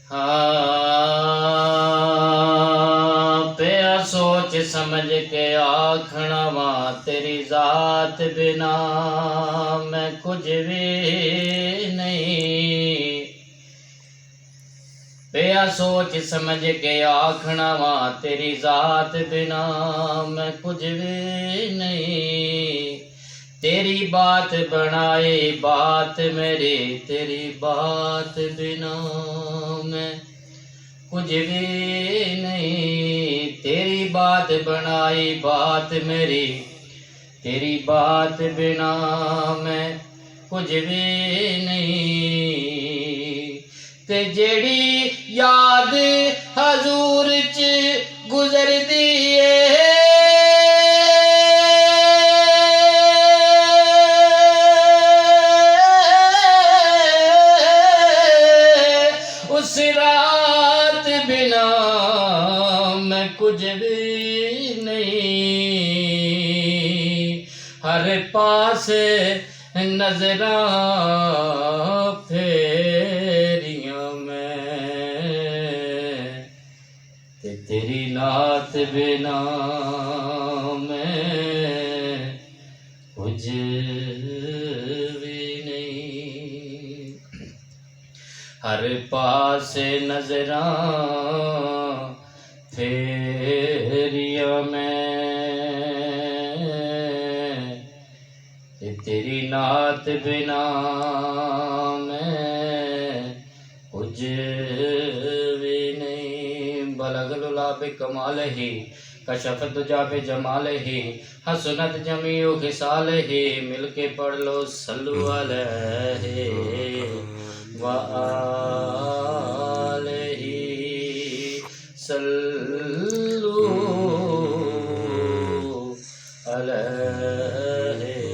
हाँ पिया सोच समझ के आखना वा तेरी जात बिना मैं कुछ भी नहीं। पिया सोच समझ के आखना वा तेरी जात बिना मैं कुछ भी नहीं। तेरी बात बनाए बात मेरी तेरी बात बिना मैं कुछ भी नहीं। तेरी बात बनाई बात मेरी तेरी बात बिना मैं कुछ भी नहीं। ते जेड़ी याद हजूर च गुजर दी उस रात बिना मैं कुछ भी नहीं। हर पास नजरां फेरियां मैं ते तेरी नात बिना मैं कुछ भी नहीं। हर पास नजरां फेरिया मैं ते तेरी नात बिना मैं कुछ भी नहीं। बलगलुला बे कमाल ही कशफ तुजा पे जमाल ही हसनत जमीओ खिसाल ही मिलके पढ़ लो सल्लु अलैहि व आलिहि सल्लु अलैहि।